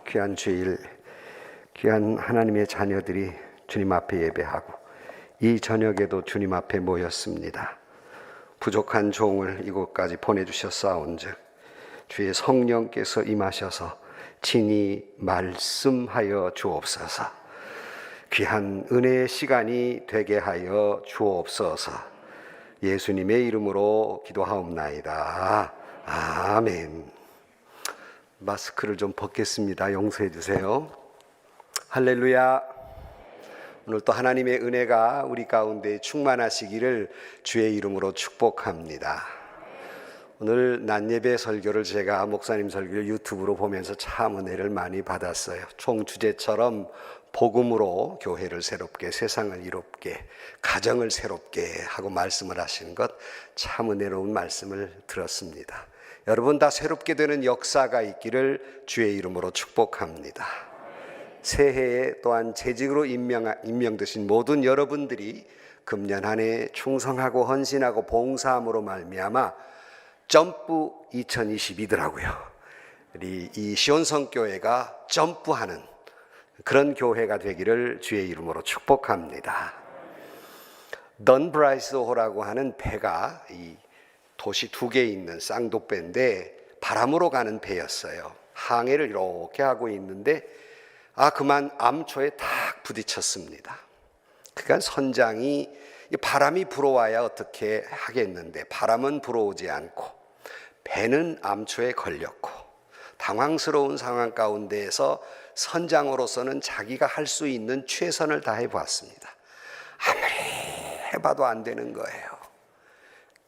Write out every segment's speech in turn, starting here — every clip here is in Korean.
귀한 주일, 귀한 하나님의 자녀들이 주님 앞에 예배하고 이 저녁에도 주님 앞에 모였습니다. 부족한 종을 이곳까지 보내주셨사온즉 주의 성령께서 임하셔서 친히 말씀하여 주옵소서. 귀한 은혜의 시간이 되게 하여 주옵소서. 예수님의 이름으로 기도하옵나이다. 아멘. 마스크를 좀 벗겠습니다. 용서해 주세요. 할렐루야. 오늘 또 하나님의 은혜가 우리 가운데 충만하시기를 주의 이름으로 축복합니다. 오늘 낮예배 설교를 제가 목사님 설교를 유튜브로 보면서 참 은혜를 많이 받았어요. 총 주제처럼 복음으로 교회를 새롭게, 세상을 이롭게, 가정을 새롭게 하고 말씀을 하시는 것 참 은혜로운 말씀을 들었습니다. 여러분 다 새롭게 되는 역사가 있기를 주의 이름으로 축복합니다. 새해에 또한 재직으로 임명되신 모든 여러분들이 금년 한 해 충성하고 헌신하고 봉사함으로 말미암아 점프 2022더라고요. 우리 이 시온성교회가 점프하는 그런 교회가 되기를 주의 이름으로 축복합니다. 던브라이스호라고 하는 배가 이 도시 두 개 있는 쌍독배인데 바람으로 가는 배였어요. 항해를 이렇게 하고 있는데 그만 암초에 탁 부딪혔습니다. 그러니까 선장이 바람이 불어와야 어떻게 하겠는데 바람은 불어오지 않고 배는 암초에 걸렸고 당황스러운 상황 가운데에서 선장으로서는 자기가 할 수 있는 최선을 다해 보았습니다. 아무리 해봐도 안 되는 거예요.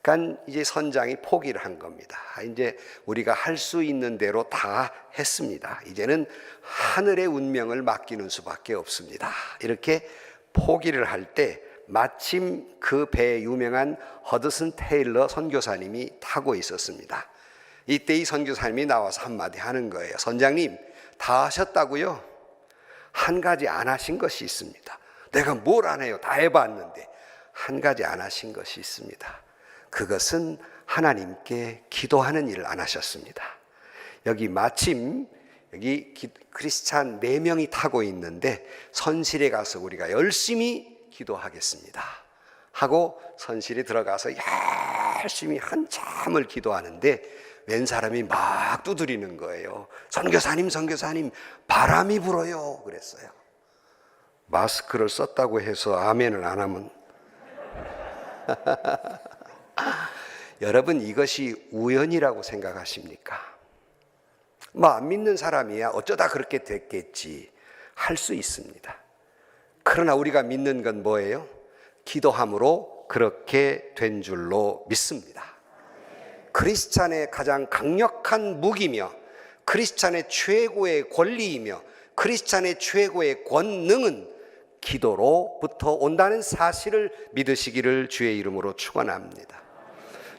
그러니까 이제 선장이 포기를 한 겁니다. 이제 우리가 할 수 있는 대로 다 했습니다. 이제는 하늘의 운명을 맡기는 수밖에 없습니다. 이렇게 포기를 할 때 마침 그 배에 유명한 허드슨 테일러 선교사님이 타고 있었습니다. 이때 이 선교사님이 나와서 한마디 하는 거예요. 선장님, 다 하셨다고요? 한 가지 안 하신 것이 있습니다. 내가 뭘 안 해요? 다 해봤는데 한 가지 안 하신 것이 있습니다. 그것은 하나님께 기도하는 일을 안 하셨습니다. 여기 마침 여기 크리스찬 4명이 타고 있는데 선실에 가서 우리가 열심히 기도하겠습니다 하고 선실에 들어가서 열심히 한참을 기도하는데 웬 사람이 막 두드리는 거예요. 선교사님 바람이 불어요 그랬어요. 마스크를 썼다고 해서 아멘을 안 하면 여러분 이것이 우연이라고 생각하십니까? 안 믿는 사람이야 어쩌다 그렇게 됐겠지 할 수 있습니다. 그러나 우리가 믿는 건 뭐예요? 기도함으로 그렇게 된 줄로 믿습니다. 크리스찬의 가장 강력한 무기며 크리스찬의 최고의 권리이며 크리스찬의 최고의 권능은 기도로부터 온다는 사실을 믿으시기를 주의 이름으로 축원합니다.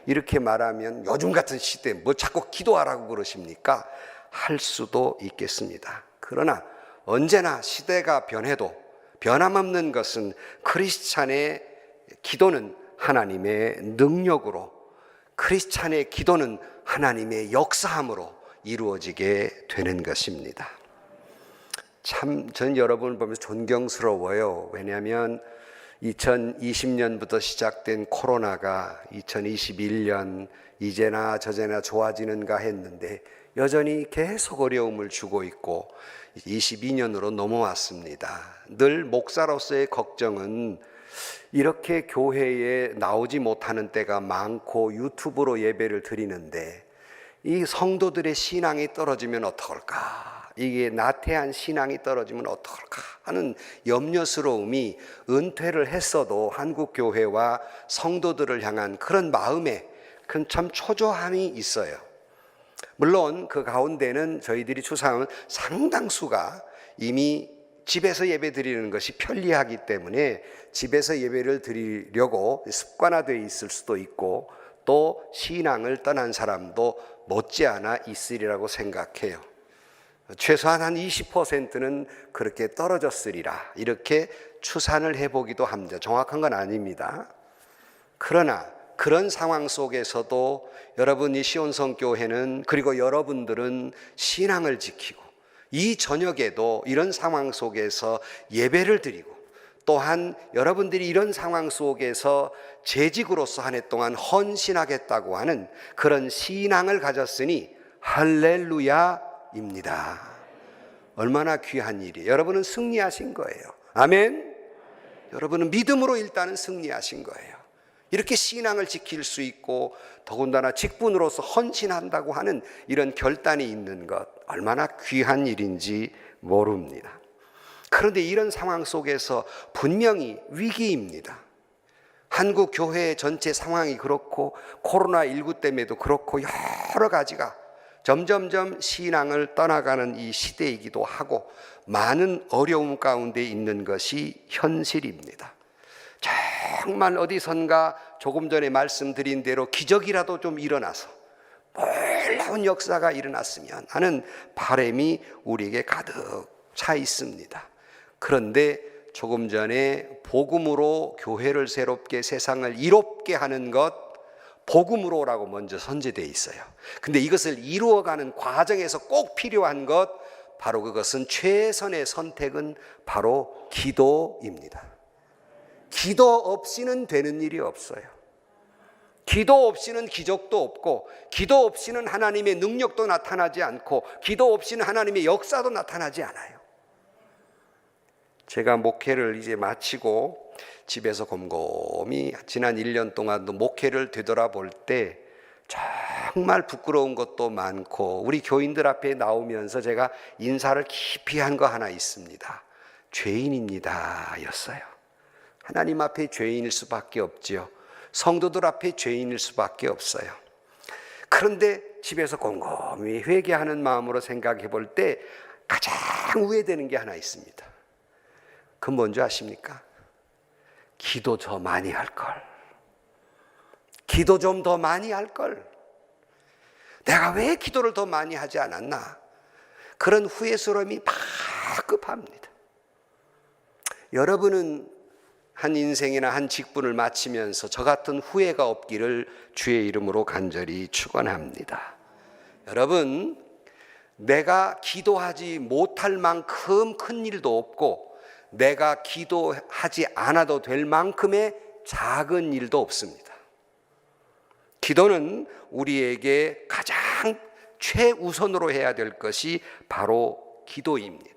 이렇게 말하면 요즘 같은 시대에 뭐 자꾸 기도하라고 그러십니까? 할 수도 있겠습니다. 그러나 언제나 시대가 변해도 변함없는 것은 크리스찬의 기도는 하나님의 능력으로 크리스찬의 기도는 하나님의 역사함으로 이루어지게 되는 것입니다. 참 전 여러분을 보면서 존경스러워요. 왜냐하면 2020년부터 시작된 코로나가 2021년 이제나 저제나 좋아지는가 했는데 여전히 계속 어려움을 주고 있고 22년으로 넘어왔습니다. 늘 목사로서의 걱정은 이렇게 교회에 나오지 못하는 때가 많고 유튜브로 예배를 드리는데 이 성도들의 신앙이 떨어지면 어떡할까? 이게 나태한 신앙이 떨어지면 어떡할까 하는 염려스러움이 은퇴를 했어도 한국 교회와 성도들을 향한 그런 마음에 큰 참 초조함이 있어요. 물론 그 가운데는 저희들이 추상은 상당수가 이미 집에서 예배 드리는 것이 편리하기 때문에 집에서 예배를 드리려고 습관화되어 있을 수도 있고 또 신앙을 떠난 사람도 못지않아 있으리라고 생각해요. 최소한 한 20%는 그렇게 떨어졌으리라 이렇게 추산을 해보기도 합니다. 정확한 건 아닙니다. 그러나 그런 상황 속에서도 여러분 이 시온성교회는 그리고 여러분들은 신앙을 지키고 이 저녁에도 이런 상황 속에서 예배를 드리고, 또한 여러분들이 이런 상황 속에서 재직으로서 한 해 동안 헌신하겠다고 하는 그런 신앙을 가졌으니 할렐루야입니다. 얼마나 귀한 일이에요. 여러분은 승리하신 거예요. 아멘. 여러분은 믿음으로 일단은 승리하신 거예요. 이렇게 신앙을 지킬 수 있고, 더군다나 직분으로서 헌신한다고 하는 이런 결단이 있는 것, 얼마나 귀한 일인지 모릅니다. 그런데 이런 상황 속에서 분명히 위기입니다. 한국 교회 전체 상황이 그렇고, 코로나19 때문에도 그렇고, 여러 가지가 점점점 신앙을 떠나가는 이 시대이기도 하고, 많은 어려움 가운데 있는 것이 현실입니다. 정말 어디선가 조금 전에 말씀드린 대로 기적이라도 좀 일어나서 놀라운 역사가 일어났으면 하는 바람이 우리에게 가득 차 있습니다. 그런데 조금 전에 복음으로 교회를 새롭게, 세상을 이롭게 하는 것, 복음으로라고 먼저 선제되어 있어요. 근데 이것을 이루어가는 과정에서 꼭 필요한 것, 바로 그것은 최선의 선택은 바로 기도입니다. 기도 없이는 되는 일이 없어요. 기도 없이는 기적도 없고, 기도 없이는 하나님의 능력도 나타나지 않고, 기도 없이는 하나님의 역사도 나타나지 않아요. 제가 목회를 이제 마치고 집에서 곰곰이 지난 1년 동안도 목회를 되돌아볼 때 정말 부끄러운 것도 많고, 우리 교인들 앞에 나오면서 제가 인사를 깊이 한 거 하나 있습니다. 죄인입니다 였어요. 하나님 앞에 죄인일 수밖에 없지요. 성도들 앞에 죄인일 수밖에 없어요. 그런데 집에서 곰곰이 회개하는 마음으로 생각해 볼 때 가장 후회되는 게 하나 있습니다. 그건 뭔지 아십니까? 기도 더 많이 할 걸. 기도 좀 더 많이 할 걸. 내가 왜 기도를 더 많이 하지 않았나? 그런 후회스러움이 파급합니다. 여러분은 한 인생이나 한 직분을 마치면서 저 같은 후회가 없기를 주의 이름으로 간절히 축원합니다. 여러분, 내가 기도하지 못할 만큼 큰 일도 없고, 내가 기도하지 않아도 될 만큼의 작은 일도 없습니다. 기도는 우리에게 가장 최우선으로 해야 될 것이 바로 기도입니다.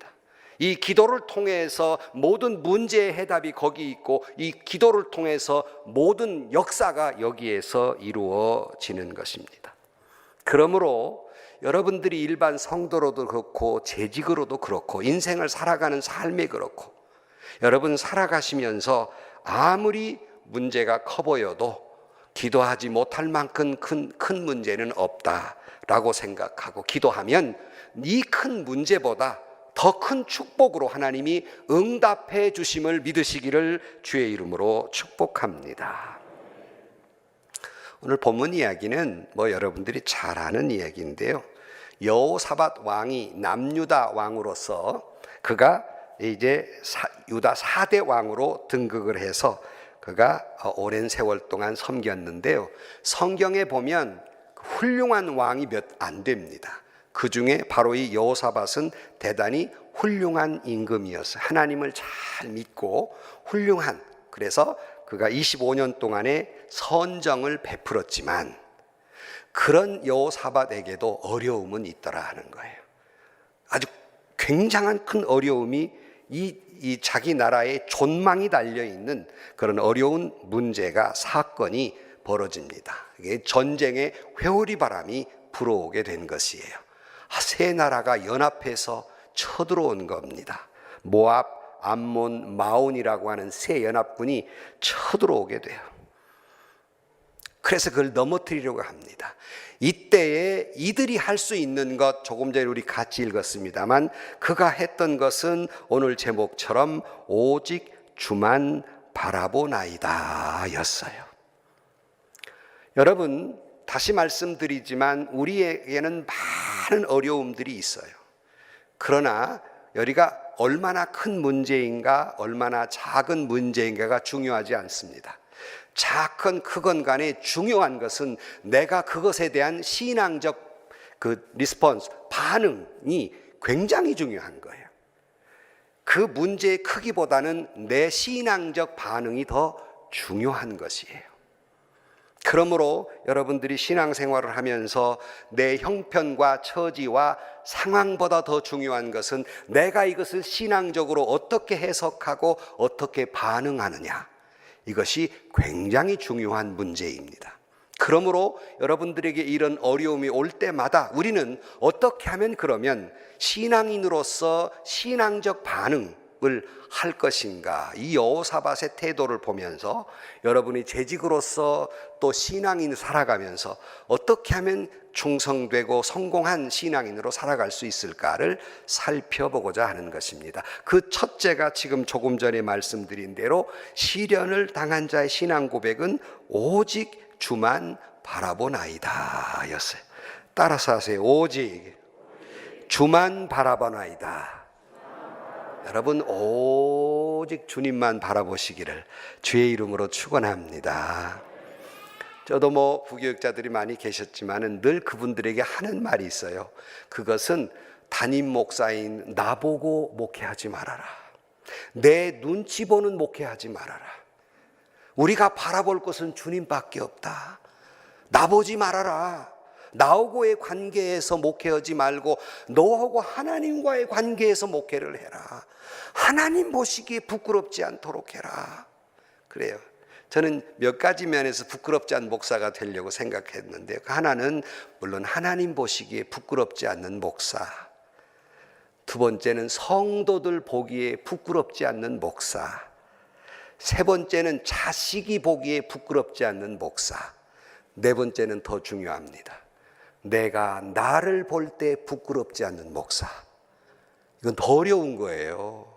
이 기도를 통해서 모든 문제의 해답이 거기 있고, 이 기도를 통해서 모든 역사가 여기에서 이루어지는 것입니다. 그러므로 여러분들이 일반 성도로도 그렇고, 재직으로도 그렇고, 인생을 살아가는 삶에 그렇고, 여러분 살아가시면서 아무리 문제가 커 보여도 기도하지 못할 만큼 큰 문제는 없다라고 생각하고, 기도하면 이 큰 문제보다 더 큰 축복으로 하나님이 응답해 주심을 믿으시기를 주의 이름으로 축복합니다. 오늘 본문 이야기는 여러분들이 잘 아는 이야기인데요. 여호사밧 왕이 남유다 왕으로서 그가 이제 유다 4대 왕으로 등극을 해서 그가 오랜 세월 동안 섬겼는데요. 성경에 보면 훌륭한 왕이 몇 안 됩니다. 그 중에 바로 이 여호사밧은 대단히 훌륭한 임금이었어요. 하나님을 잘 믿고 훌륭한, 그래서 그가 25년 동안의 선정을 베풀었지만, 그런 여호사밧에게도 어려움은 있더라 하는 거예요. 아주 굉장한 큰 어려움이 이 자기 나라의 존망이 달려있는 그런 어려운 문제가, 사건이 벌어집니다. 이게 전쟁의 회오리 바람이 불어오게 된 것이에요. 세 나라가 연합해서 쳐들어온 겁니다. 모압, 암몬, 마온이라고 하는 세 연합군이 쳐들어오게 돼요. 그래서 그걸 넘어뜨리려고 합니다. 이때에 이들이 할 수 있는 것, 조금 전에 우리 같이 읽었습니다만, 그가 했던 것은 오늘 제목처럼 오직 주만 바라보나이다 였어요. 여러분, 다시 말씀드리지만 우리에게는 많은 어려움들이 있어요. 그러나 여기가 얼마나 큰 문제인가, 얼마나 작은 문제인가가 중요하지 않습니다. 작건 크건 간에 중요한 것은 내가 그것에 대한 신앙적 리스폰스, 반응이 굉장히 중요한 거예요. 그 문제의 크기보다는 내 신앙적 반응이 더 중요한 것이에요. 그러므로 여러분들이 신앙생활을 하면서 내 형편과 처지와 상황보다 더 중요한 것은 내가 이것을 신앙적으로 어떻게 해석하고 어떻게 반응하느냐, 이것이 굉장히 중요한 문제입니다. 그러므로 여러분들에게 이런 어려움이 올 때마다 우리는 어떻게 하면 그러면 신앙인으로서 신앙적 반응을 할 것인가, 이 여호사밧의 태도를 보면서 여러분이 재직으로서 또 신앙인 살아가면서 어떻게 하면 충성되고 성공한 신앙인으로 살아갈 수 있을까를 살펴보고자 하는 것입니다. 그 첫째가 지금 조금 전에 말씀드린 대로 시련을 당한 자의 신앙 고백은 오직 주만 바라보나이다 였어요. 따라서 하세요. 오직 주만 바라보나이다. 여러분, 오직 주님만 바라보시기를 주의 이름으로 축원합니다. 저도 부교육자들이 많이 계셨지만은 늘 그분들에게 하는 말이 있어요. 그것은 담임 목사인 나보고 목회하지 말아라. 내 눈치 보는 목회하지 말아라. 우리가 바라볼 것은 주님밖에 없다. 나보지 말아라. 나하고의 관계에서 목회하지 말고 너하고 하나님과의 관계에서 목회를 해라. 하나님 보시기에 부끄럽지 않도록 해라. 그래요. 저는 몇 가지 면에서 부끄럽지 않은 목사가 되려고 생각했는데요. 하나는 물론 하나님 보시기에 부끄럽지 않는 목사. 두 번째는 성도들 보기에 부끄럽지 않는 목사. 세 번째는 자식이 보기에 부끄럽지 않는 목사. 네 번째는 더 중요합니다. 내가 나를 볼 때 부끄럽지 않는 목사. 이건 더 어려운 거예요.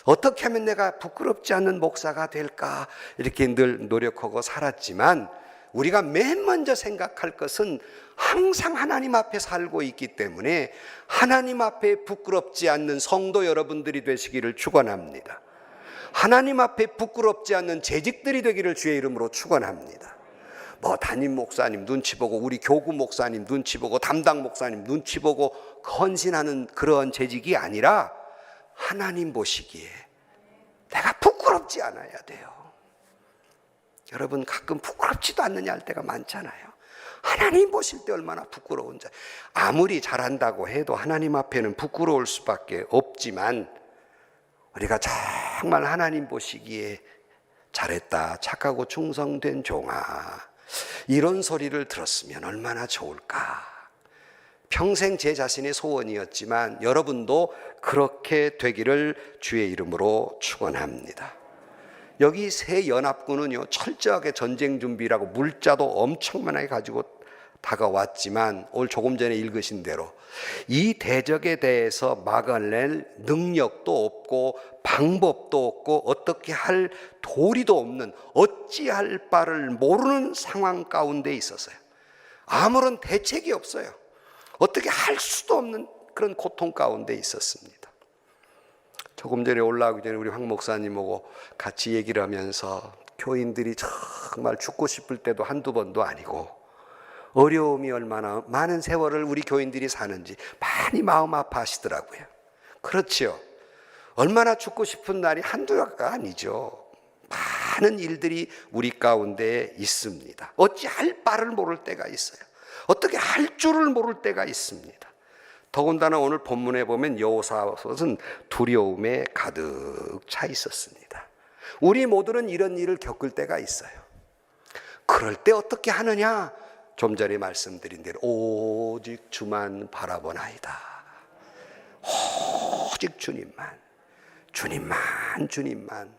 어떻게 하면 내가 부끄럽지 않는 목사가 될까? 이렇게 늘 노력하고 살았지만 우리가 맨 먼저 생각할 것은 항상 하나님 앞에 살고 있기 때문에 하나님 앞에 부끄럽지 않는 성도 여러분들이 되시기를 축원합니다. 하나님 앞에 부끄럽지 않는 재직들이 되기를 주의 이름으로 축원합니다. 담임 목사님 눈치 보고 우리 교구 목사님 눈치 보고 담당 목사님 눈치 보고 헌신하는 그런 재직이 아니라 하나님 보시기에 내가 부끄럽지 않아야 돼요. 여러분 가끔 부끄럽지도 않느냐 할 때가 많잖아요. 하나님 보실 때 얼마나 부끄러운지. 아무리 잘한다고 해도 하나님 앞에는 부끄러울 수밖에 없지만 우리가 정말 하나님 보시기에 잘했다, 착하고 충성된 종아, 이런 소리를 들었으면 얼마나 좋을까. 평생 제 자신의 소원이었지만 여러분도 그렇게 되기를 주의 이름으로 축원합니다. 여기 새 연합군은요, 철저하게 전쟁 준비라고 물자도 엄청 많이 가지고 다가왔지만 오늘 조금 전에 읽으신 대로 이 대적에 대해서 막아낼 능력도 없고 방법도 없고 어떻게 할 도리도 없는, 어찌할 바를 모르는 상황 가운데 있었어요. 아무런 대책이 없어요. 어떻게 할 수도 없는 그런 고통 가운데 있었습니다. 조금 전에 올라오기 전에 우리 황 목사님하고 같이 얘기를 하면서 교인들이 정말 죽고 싶을 때도 한두 번도 아니고 어려움이 얼마나 많은 세월을 우리 교인들이 사는지 많이 마음 아파하시더라고요. 그렇지요. 얼마나 죽고 싶은 날이 한두가 아니죠. 많은 일들이 우리 가운데 있습니다. 어찌할 바를 모를 때가 있어요. 어떻게 할 줄을 모를 때가 있습니다. 더군다나 오늘 본문에 보면 여호사밧은 두려움에 가득 차 있었습니다. 우리 모두는 이런 일을 겪을 때가 있어요. 그럴 때 어떻게 하느냐? 좀 전에 말씀드린 대로 오직 주만 바라보나이다. 오직 주님만, 주님만, 주님만.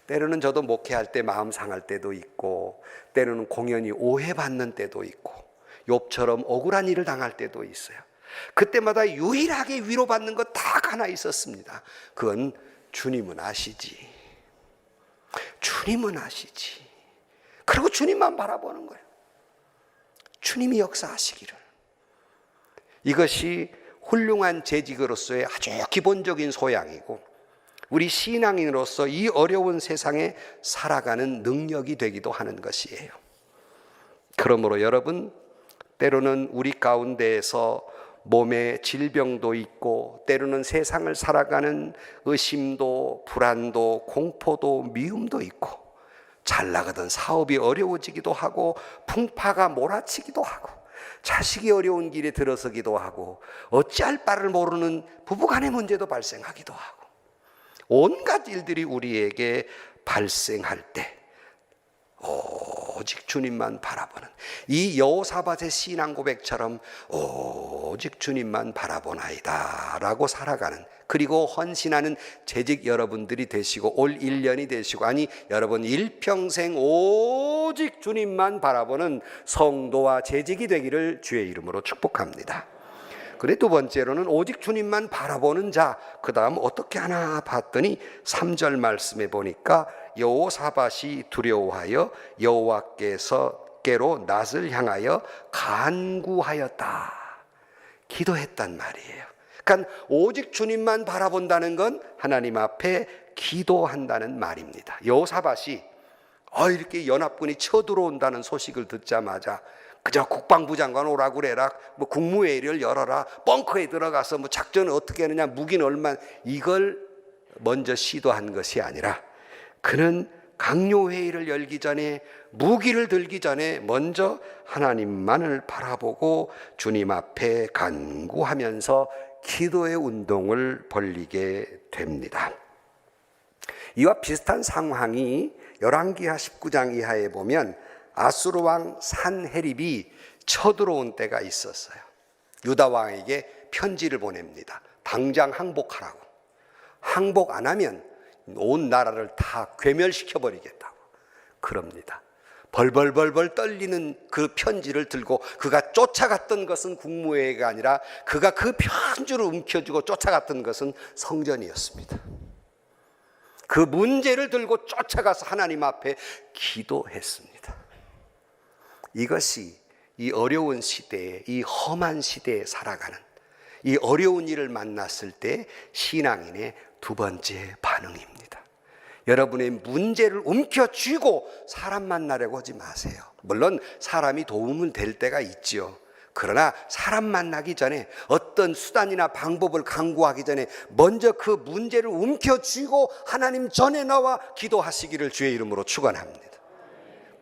때로는 저도 목회할 때 마음 상할 때도 있고, 때로는 공연히 오해받는 때도 있고, 욥처럼 억울한 일을 당할 때도 있어요. 그때마다 유일하게 위로받는 것 딱 하나 있었습니다. 그건 주님은 아시지. 주님은 아시지. 그리고 주님만 바라보는 거예요. 주님이 역사하시기를. 이것이 훌륭한 재직으로서의 아주 기본적인 소양이고 우리 신앙인으로서 이 어려운 세상에 살아가는 능력이 되기도 하는 것이에요. 그러므로 여러분, 때로는 우리 가운데에서 몸에 질병도 있고 때로는 세상을 살아가는 의심도 불안도 공포도 미움도 있고 잘 나가던 사업이 어려워지기도 하고 풍파가 몰아치기도 하고 자식이 어려운 길에 들어서기도 하고 어찌할 바를 모르는 부부간의 문제도 발생하기도 하고 온갖 일들이 우리에게 발생할 때 오직 주님만 바라보는 이 여호사밧의 신앙 고백처럼 오직 주님만 바라보나이다 라고 살아가는, 그리고 헌신하는 재직 여러분들이 되시고 올 1년이 되시고, 아니 여러분 일평생 오직 주님만 바라보는 성도와 재직이 되기를 주의 이름으로 축복합니다. 그래, 두 번째로는 오직 주님만 바라보는 자, 그 다음 어떻게 하나 봤더니 3절 말씀에 보니까 여호사밧이 두려워하여 여호와께로 낯을 향하여 간구하였다, 기도했단 말이에요. 그러니까 오직 주님만 바라본다는 건 하나님 앞에 기도한다는 말입니다. 여호사밧이 이렇게 연합군이 쳐들어온다는 소식을 듣자마자 그저 국방부 장관 오라고 그래라, 뭐 국무회의를 열어라, 벙커에 들어가서 뭐 작전을 어떻게 하느냐, 무기는 얼마, 이걸 먼저 시도한 것이 아니라 그는 강요회의를 열기 전에, 무기를 들기 전에 먼저 하나님만을 바라보고 주님 앞에 간구하면서 기도의 운동을 벌이게 됩니다. 이와 비슷한 상황이 열왕기하 19장 이하에 보면 아수르 왕 산헤립이 쳐들어온 때가 있었어요. 유다 왕에게 편지를 보냅니다. 당장 항복하라고. 항복 안 하면 온 나라를 다 괴멸시켜 버리겠다고 그럽니다. 벌벌벌벌 떨리는 그 편지를 들고 그가 쫓아갔던 것은 국무회의가 아니라 그가 그 편지를 움켜쥐고 쫓아갔던 것은 성전이었습니다. 그 문제를 들고 쫓아가서 하나님 앞에 기도했습니다. 이것이 이 어려운 시대에, 이 험한 시대에 살아가는, 이 어려운 일을 만났을 때 신앙인의 두 번째 반응입니다. 여러분의 문제를 움켜쥐고 사람 만나려고 하지 마세요. 물론 사람이 도움은 될 때가 있지요. 그러나 사람 만나기 전에, 어떤 수단이나 방법을 강구하기 전에 먼저 그 문제를 움켜쥐고 하나님 전에 나와 기도하시기를 주의 이름으로 축원합니다.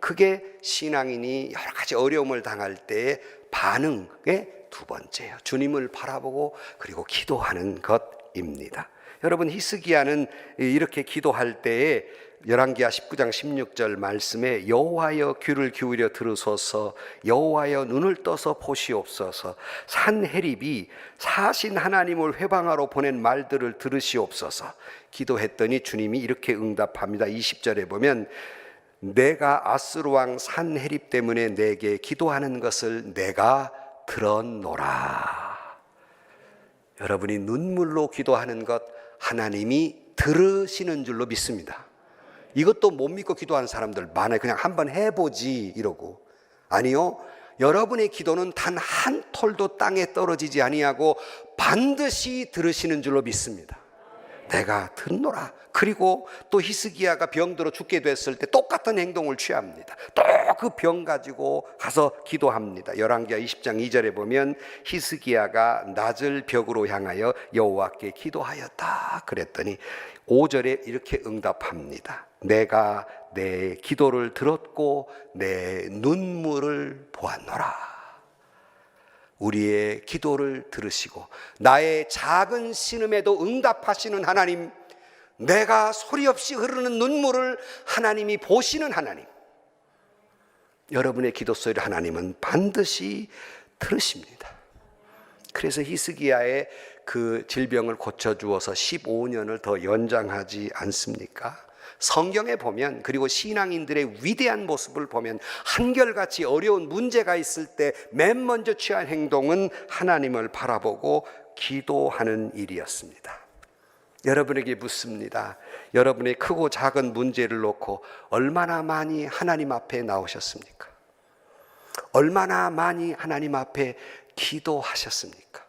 그게 신앙인이 여러 가지 어려움을 당할 때의 반응의 두 번째예요. 주님을 바라보고 그리고 기도하는 것입니다. 여러분, 히스기야는 이렇게 기도할 때에 열왕기하 19장 16절 말씀에 여호와여 귀를 기울여 들으소서, 여호와여 눈을 떠서 보시옵소서, 산헤립이 사신 하나님을 회방하러 보낸 말들을 들으시옵소서 기도했더니 주님이 이렇게 응답합니다. 20절에 보면 내가 아수르 왕 산헤립 때문에 내게 기도하는 것을 내가 들었노라. 여러분이 눈물로 기도하는 것 하나님이 들으시는 줄로 믿습니다. 이것도 못 믿고 기도하는 사람들 많아요. 그냥 한번 해보지 이러고. 아니요, 여러분의 기도는 단 한 톨도 땅에 떨어지지 아니하고 반드시 들으시는 줄로 믿습니다. 내가 듣노라. 그리고 또 히스기야가 병들어 죽게 됐을 때 똑같은 행동을 취합니다. 또 그 병 가지고 가서 기도합니다. 열왕기하 20장 2절에 보면 히스기야가 낮을 벽으로 향하여 여호와께 기도하였다 그랬더니 5절에 이렇게 응답합니다. 내가 내 기도를 들었고 내 눈물을 보았노라. 우리의 기도를 들으시고 나의 작은 신음에도 응답하시는 하나님, 내가 소리 없이 흐르는 눈물을 하나님이 보시는 하나님, 여러분의 기도 소리를 하나님은 반드시 들으십니다. 그래서 히스기야의 그 질병을 고쳐주어서 15년을 더 연장하지 않습니까? 성경에 보면, 그리고 신앙인들의 위대한 모습을 보면 한결같이 어려운 문제가 있을 때 맨 먼저 취한 행동은 하나님을 바라보고 기도하는 일이었습니다. 여러분에게 묻습니다. 여러분의 크고 작은 문제를 놓고 얼마나 많이 하나님 앞에 나오셨습니까? 얼마나 많이 하나님 앞에 기도하셨습니까?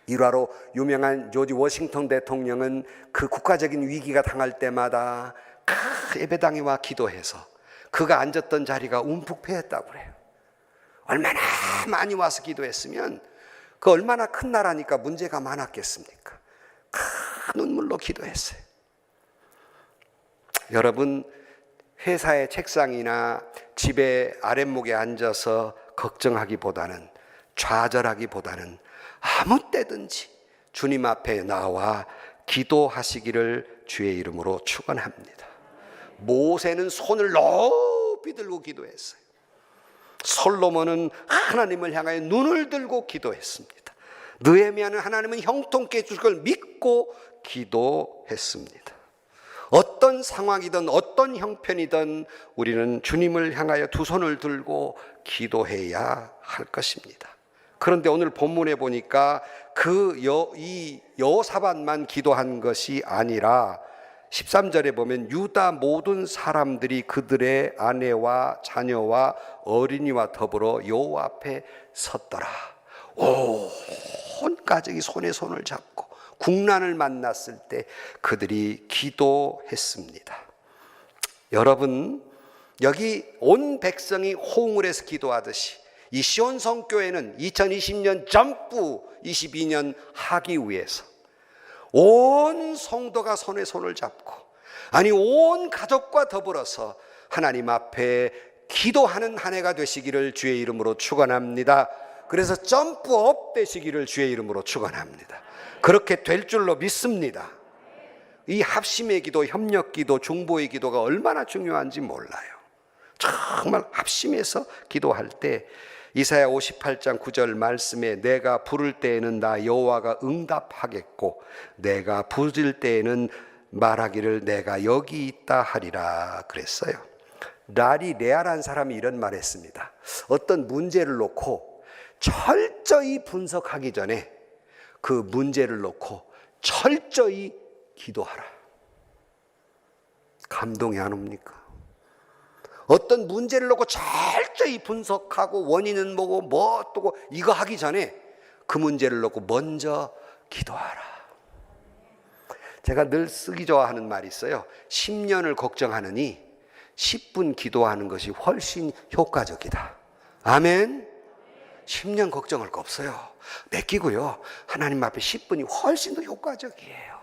일화로 유명한 조지 워싱턴 대통령은 그 국가적인 위기가 당할 때마다 예배당에 와 기도해서 그가 앉았던 자리가 움푹 패였다고 그래요. 얼마나 많이 와서 기도했으면 그 얼마나 큰 나라니까 문제가 많았겠습니까? 큰 눈물로 기도했어요. 여러분, 회사의 책상이나 집의 아랫목에 앉아서 걱정하기보다는, 좌절하기보다는 아무 때든지 주님 앞에 나와 기도하시기를 주의 이름으로 축원합니다. 모세는 손을 높이 들고 기도했어요. 솔로몬은 하나님을 향하여 눈을 들고 기도했습니다. 느헤미야는 하나님은 형통케 해줄 걸 믿고 기도했습니다. 어떤 상황이든 어떤 형편이든 우리는 주님을 향하여 두 손을 들고 기도해야 할 것입니다. 그런데 오늘 본문에 보니까 이 여호사밧만 기도한 것이 아니라 13절에 보면 유다 모든 사람들이 그들의 아내와 자녀와 어린이와 더불어 여호와 앞에 섰더라. 온 가족이 손에 손을 잡고 국난을 만났을 때 그들이 기도했습니다. 여러분, 여기 온 백성이 호응을 해서 기도하듯이 이 시온 성교회는 2020년 점프 22년 하기 위해서 온 성도가 손에 손을 잡고, 아니 온 가족과 더불어서 하나님 앞에 기도하는 한 해가 되시기를 주의 이름으로 축원합니다. 그래서 점프업 되시기를 주의 이름으로 축원합니다. 그렇게 될 줄로 믿습니다. 이 합심의 기도, 협력 기도, 중보의 기도가 얼마나 중요한지 몰라요. 정말 합심해서 기도할 때 이사야 58장 9절 말씀에 내가 부를 때에는 나 여호와가 응답하겠고 내가 부를 때에는 말하기를 내가 여기 있다 하리라 그랬어요. 라리 레아라는 사람이 이런 말 했습니다. 어떤 문제를 놓고 철저히 분석하기 전에 그 문제를 놓고 철저히 기도하라. 감동이 안 옵니까? 어떤 문제를 놓고 철저히 분석하고 원인은 뭐고 뭐 어떠고 이거 하기 전에 그 문제를 놓고 먼저 기도하라. 제가 늘 쓰기 좋아하는 말이 있어요. 10년을 걱정하느니 10분 기도하는 것이 훨씬 효과적이다. 아멘. 10년 걱정할 거 없어요. 맡기고요. 하나님 앞에 10분이 훨씬 더 효과적이에요.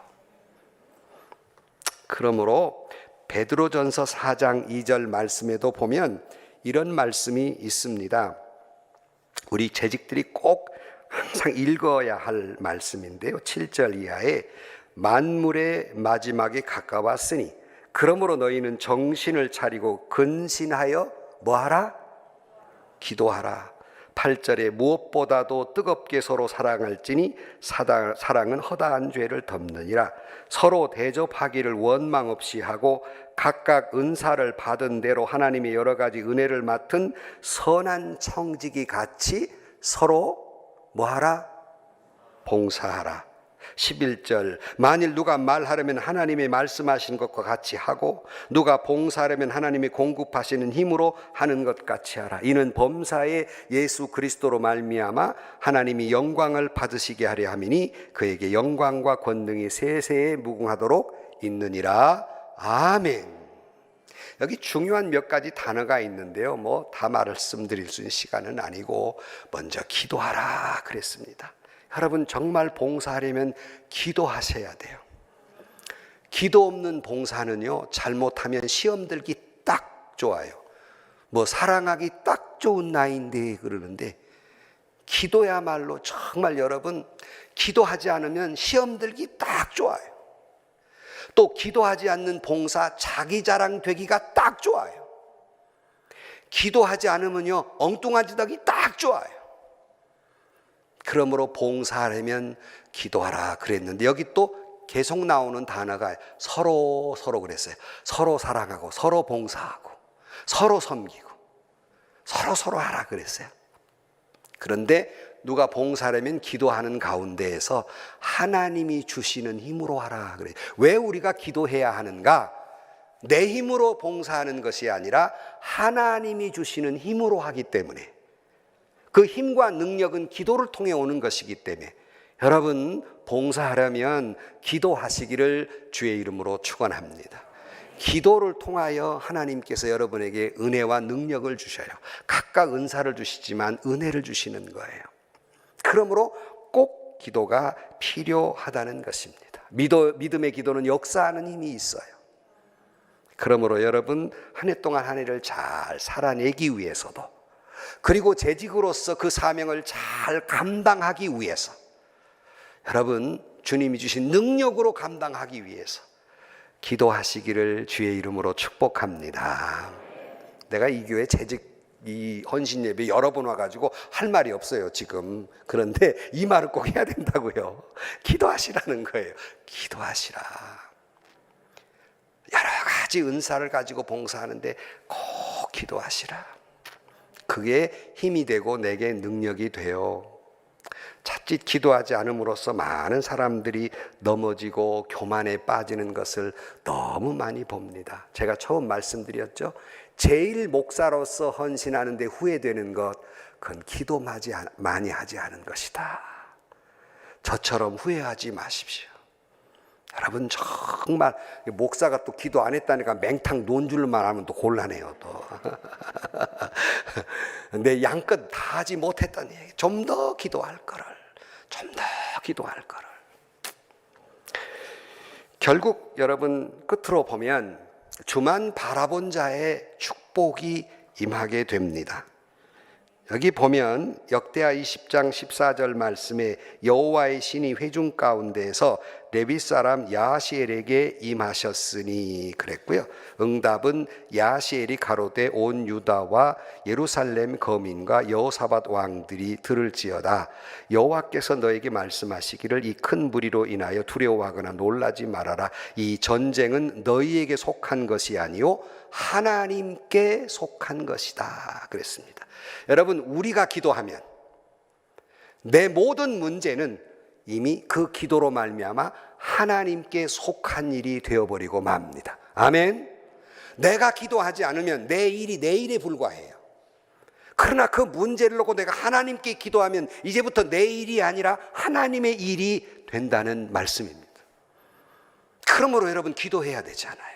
그러므로 베드로전서 4장 2절 말씀에도 보면 이런 말씀이 있습니다. 우리 재직들이 꼭 항상 읽어야 할 말씀인데요. 7절 이하에 만물의 마지막에 가까웠으니 그러므로 너희는 정신을 차리고 근신하여 뭐하라? 기도하라. 8절에 무엇보다도 뜨겁게 서로 사랑할지니 사랑은 허다한 죄를 덮느니라. 서로 대접하기를 원망 없이 하고 각각 은사를 받은 대로 하나님의 여러 가지 은혜를 맡은 선한 청지기 같이 서로 뭐하라? 봉사하라. 11절 만일 누가 말하려면 하나님의 말씀하신 것과 같이 하고 누가 봉사하려면 하나님의 공급하시는 힘으로 하는 것 같이 하라. 이는 범사에 예수 그리스도로 말미암아 하나님이 영광을 받으시게 하려 함이니 그에게 영광과 권능이 세세에 무궁하도록 있느니라. 아멘. 여기 중요한 몇 가지 단어가 있는데요. 뭐 다 말씀드릴 수 있는 시간은 아니고 먼저 기도하라 그랬습니다. 여러분 정말 봉사하려면 기도하셔야 돼요. 기도 없는 봉사는요 잘못하면 시험 들기 딱 좋아요. 뭐 사랑하기 딱 좋은 나이인데 그러는데 기도야말로 정말 여러분 기도하지 않으면 시험 들기 딱 좋아요. 또 기도하지 않는 봉사 자기 자랑 되기가 딱 좋아요. 기도하지 않으면요 엉뚱한 짓 하기 딱 좋아요. 그러므로 봉사하려면 기도하라 그랬는데 여기 또 계속 나오는 단어가 서로 그랬어요. 서로 사랑하고 서로 봉사하고 서로 섬기고 서로 하라 그랬어요. 그런데 누가 봉사하려면 기도하는 가운데에서 하나님이 주시는 힘으로 하라 그래요. 왜 우리가 기도해야 하는가? 내 힘으로 봉사하는 것이 아니라 하나님이 주시는 힘으로 하기 때문에 그 힘과 능력은 기도를 통해 오는 것이기 때문에 여러분 봉사하려면 기도하시기를 주의 이름으로 축원합니다. 기도를 통하여 하나님께서 여러분에게 은혜와 능력을 주셔요. 각각 은사를 주시지만 은혜를 주시는 거예요. 그러므로 꼭 기도가 필요하다는 것입니다. 믿음의 기도는 역사하는 힘이 있어요. 그러므로 여러분, 한 해 동안 한 해를 잘 살아내기 위해서도, 그리고 재직으로서 그 사명을 잘 감당하기 위해서, 여러분 주님이 주신 능력으로 감당하기 위해서 기도하시기를 주의 이름으로 축복합니다. 내가 이 교회 재직 이 헌신 예배 여러 번 와가지고 할 말이 없어요 지금. 그런데 이 말을 꼭 해야 된다고요. 기도하시라는 거예요. 기도하시라. 여러 가지 은사를 가지고 봉사하는데 꼭 기도하시라. 그게 힘이 되고 내게 능력이 돼요. 자칫 기도하지 않음으로써 많은 사람들이 넘어지고 교만에 빠지는 것을 너무 많이 봅니다. 제가 처음 말씀드렸죠. 제일 목사로서 헌신하는데 후회되는 것, 그건 기도 많이 하지 않은 것이다. 저처럼 후회하지 마십시오. 여러분 정말 목사가 또 기도 안 했다니까 맹탕 논 줄만 하면 또 곤란해요 또. 내 양껏 다 하지 못했다니 좀 더 기도할 거를, 좀 더 기도할 거를. 결국 여러분 끝으로 보면 주만 바라본 자의 축복이 임하게 됩니다. 여기 보면 역대하 20장 14절 말씀에 여호와의 신이 회중 가운데에서 레위 사람 야하시엘에게 임하셨으니 그랬고요. 응답은 야하시엘이 가로되 온 유다와 예루살렘 거민과 여호사밧 왕들이 들을지어다. 여호와께서 너에게 말씀하시기를 이 큰 무리로 인하여 두려워하거나 놀라지 말아라. 이 전쟁은 너희에게 속한 것이 아니요 하나님께 속한 것이다 그랬습니다. 여러분 우리가 기도하면 내 모든 문제는 이미 그 기도로 말미암아 하나님께 속한 일이 되어버리고 맙니다. 아멘. 내가 기도하지 않으면 내 일이 내 일에 불과해요. 그러나 그 문제를 놓고 내가 하나님께 기도하면 이제부터 내 일이 아니라 하나님의 일이 된다는 말씀입니다. 그러므로 여러분 기도해야 되잖아요.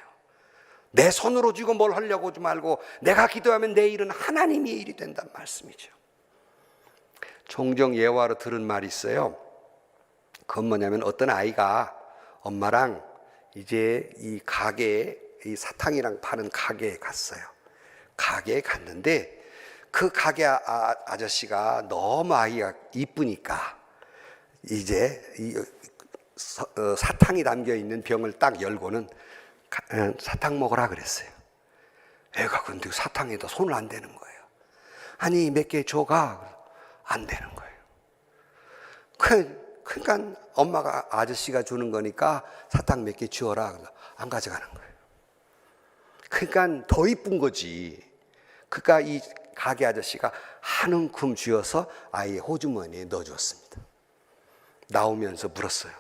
내 손으로 쥐고 뭘 하려고 하지 말고 내가 기도하면 내 일은 하나님의 일이 된다는 말씀이죠. 종종 예화로 들은 말이 있어요. 그건 뭐냐면 어떤 아이가 엄마랑 이제 이 가게에 이 사탕이랑 파는 가게에 갔어요. 가게에 갔는데 그 가게 아저씨가 너무 아이가 이쁘니까 이제 이 사탕이 담겨 있는 병을 딱 열고는 사탕 먹으라 그랬어요. 애가 근데 사탕에다 손을 안 대는 거예요. 아니 몇 개 줘가 안 되는 거예요. 그러니까 엄마가 아저씨가 주는 거니까 사탕 몇 개 주어라. 안 가져가는 거예요. 그러니까 더 이쁜 거지. 그러니까 이 가게 아저씨가 한 움큼 쥐어서 아이의 호주머니에 넣어주었습니다. 나오면서 물었어요.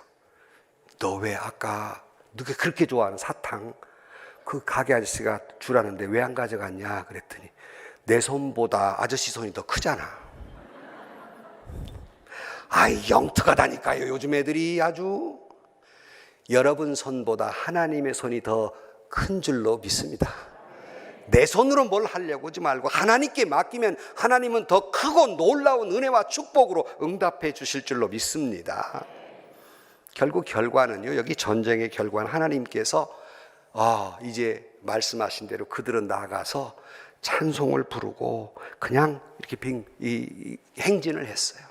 너 왜 아까 누가 그렇게 좋아하는 사탕 그 가게 아저씨가 주라는데 왜 안 가져갔냐 그랬더니 내 손보다 아저씨 손이 더 크잖아. 아이 영특하다니까요. 요즘 애들이 아주. 여러분 손보다 하나님의 손이 더 큰 줄로 믿습니다. 내 손으로 뭘 하려고 하지 말고 하나님께 맡기면 하나님은 더 크고 놀라운 은혜와 축복으로 응답해 주실 줄로 믿습니다. 결국 결과는요, 여기 전쟁의 결과는 하나님께서 이제 말씀하신 대로 그들은 나가서 찬송을 부르고 그냥 이렇게 행진을 했어요.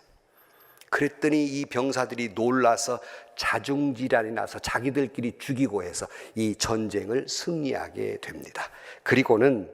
그랬더니 이 병사들이 놀라서 자중질환이 나서 자기들끼리 죽이고 해서 이 전쟁을 승리하게 됩니다. 그리고는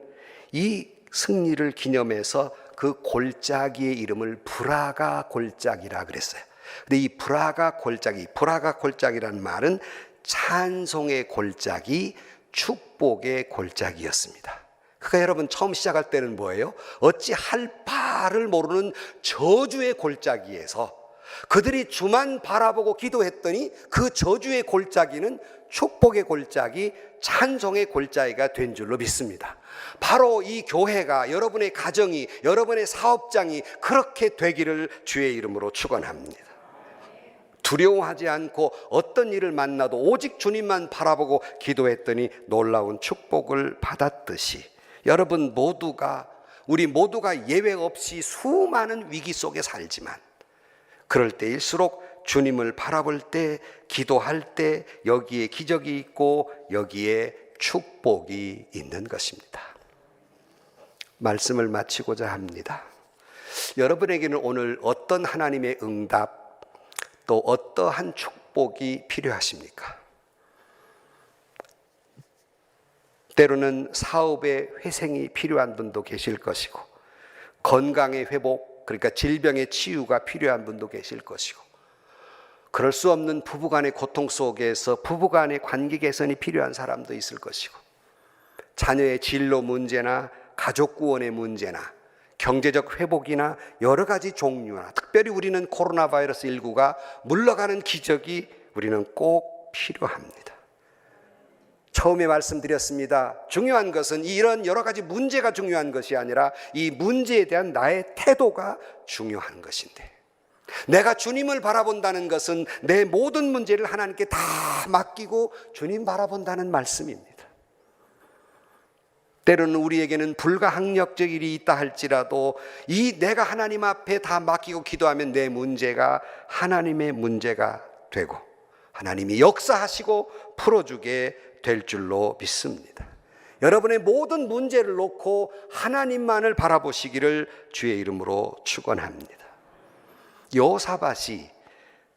이 승리를 기념해서 그 골짜기의 이름을 브라가 골짜기라 그랬어요. 근데 이 브라가 골짜기라는 말은 찬송의 골짜기, 축복의 골짜기였습니다. 그러니까 여러분 처음 시작할 때는 뭐예요? 어찌 할 바를 모르는 저주의 골짜기에서 그들이 주만 바라보고 기도했더니 그 저주의 골짜기는 축복의 골짜기, 찬송의 골짜기가 된 줄로 믿습니다. 바로 이 교회가, 여러분의 가정이, 여러분의 사업장이 그렇게 되기를 주의 이름으로 축원합니다. 두려워하지 않고 어떤 일을 만나도 오직 주님만 바라보고 기도했더니 놀라운 축복을 받았듯이 여러분 모두가, 우리 모두가 예외 없이 수많은 위기 속에 살지만 그럴 때일수록 주님을 바라볼 때, 기도할 때 여기에 기적이 있고 여기에 축복이 있는 것입니다. 말씀을 마치고자 합니다. 여러분에게는 오늘 어떤 하나님의 응답, 또 어떠한 축복이 필요하십니까? 때로는 사업의 회생이 필요한 분도 계실 것이고, 건강의 회복, 그러니까 질병의 치유가 필요한 분도 계실 것이고, 그럴 수 없는 부부간의 고통 속에서 부부간의 관계 개선이 필요한 사람도 있을 것이고, 자녀의 진로 문제나 가족 구원의 문제나 경제적 회복이나 여러 가지 종류나, 특별히 우리는 코로나 바이러스 19가 물러가는 기적이 우리는 꼭 필요합니다. 처음에 말씀드렸습니다. 중요한 것은 이런 여러 가지 문제가 중요한 것이 아니라 이 문제에 대한 나의 태도가 중요한 것인데, 내가 주님을 바라본다는 것은 내 모든 문제를 하나님께 다 맡기고 주님 바라본다는 말씀입니다. 때로는 우리에게는 불가항력적 일이 있다 할지라도 이 내가 하나님 앞에 다 맡기고 기도하면 내 문제가 하나님의 문제가 되고 하나님이 역사하시고 풀어주게 될 줄로 믿습니다. 여러분의 모든 문제를 놓고 하나님만을 바라보시기를 주의 이름으로 축원합니다. 여호사밧이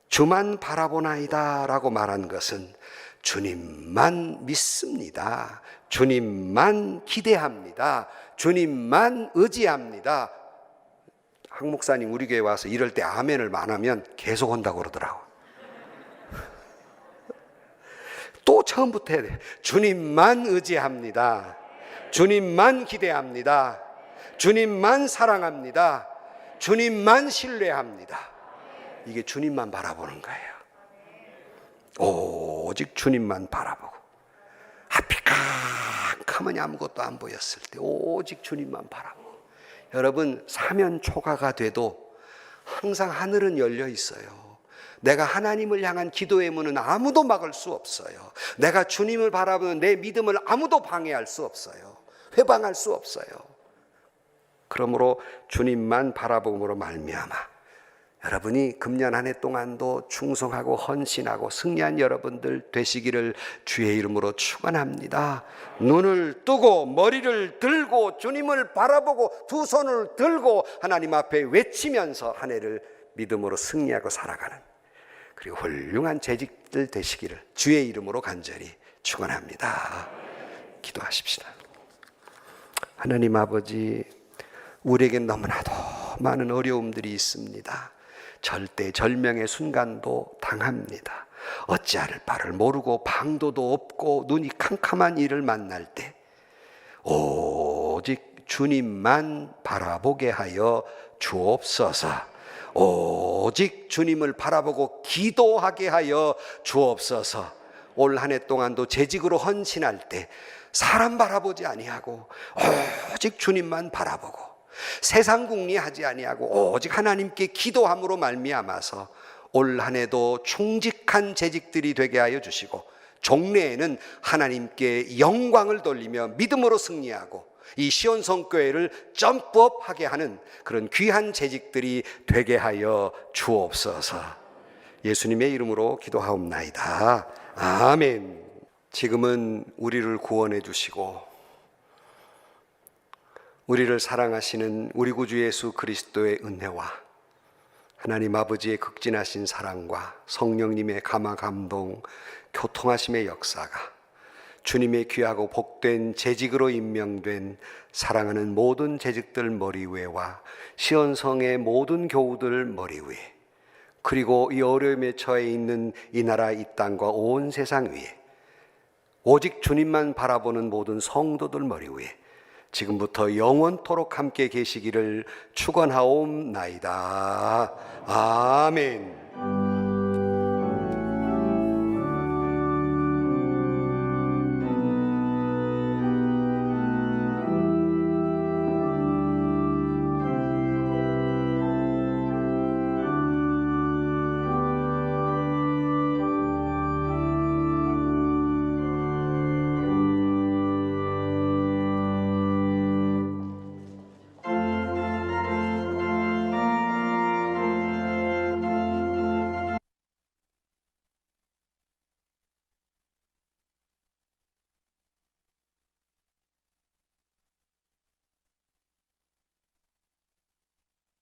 주만 바라보나이다 라고 말한 것은 주님만 믿습니다, 주님만 기대합니다, 주님만 의지합니다. 한 목사님 우리 교회 와서 이럴 때 아멘을 안 하면 계속 온다고 그러더라고요. 또 처음부터 해야 돼요. 주님만 의지합니다, 주님만 기대합니다, 주님만 사랑합니다, 주님만 신뢰합니다. 이게 주님만 바라보는 거예요. 오직 주님만 바라보고, 앞이 캄캄하니 아무것도 안 보였을 때 오직 주님만 바라보고, 여러분 사면 초가가 돼도 항상 하늘은 열려 있어요. 내가 하나님을 향한 기도의 문은 아무도 막을 수 없어요. 내가 주님을 바라보는 내 믿음을 아무도 방해할 수 없어요. 회방할 수 없어요. 그러므로 주님만 바라봄으로 말미암아 여러분이 금년 한 해 동안도 충성하고 헌신하고 승리한 여러분들 되시기를 주의 이름으로 축원합니다. 눈을 뜨고 머리를 들고 주님을 바라보고 두 손을 들고 하나님 앞에 외치면서 한 해를 믿음으로 승리하고 살아가는, 그리고 훌륭한 재직들 되시기를 주의 이름으로 간절히 축원합니다. 기도하십시다. 하나님 아버지, 우리에겐 너무나도 많은 어려움들이 있습니다. 절대절명의 순간도 당합니다. 어찌할 바를 모르고 방도도 없고 눈이 캄캄한 일을 만날 때 오직 주님만 바라보게 하여 주옵소서. 오직 주님을 바라보고 기도하게 하여 주옵소서. 올 한 해 동안도 재직으로 헌신할 때 사람 바라보지 아니하고 오직 주님만 바라보고 세상 궁리하지 아니하고 오직 하나님께 기도함으로 말미암아서 올 한 해도 충직한 재직들이 되게 하여 주시고, 종래에는 하나님께 영광을 돌리며 믿음으로 승리하고 이 시온성교회를 점프업하게 하는 그런 귀한 재직들이 되게 하여 주옵소서. 예수님의 이름으로 기도하옵나이다. 아멘. 지금은 우리를 구원해 주시고 우리를 사랑하시는 우리 구주 예수 그리스도의 은혜와 하나님 아버지의 극진하신 사랑과 성령님의 감화 감동 교통하심의 역사가 주님의 귀하고 복된 재직으로 임명된 사랑하는 모든 재직들 머리 위에와 시온성의 모든 교우들 머리 위에, 그리고 이 어려움에 처해 있는 이 나라 이 땅과 온 세상 위에 오직 주님만 바라보는 모든 성도들 머리 위에 지금부터 영원토록 함께 계시기를 축원하옵나이다. 아멘.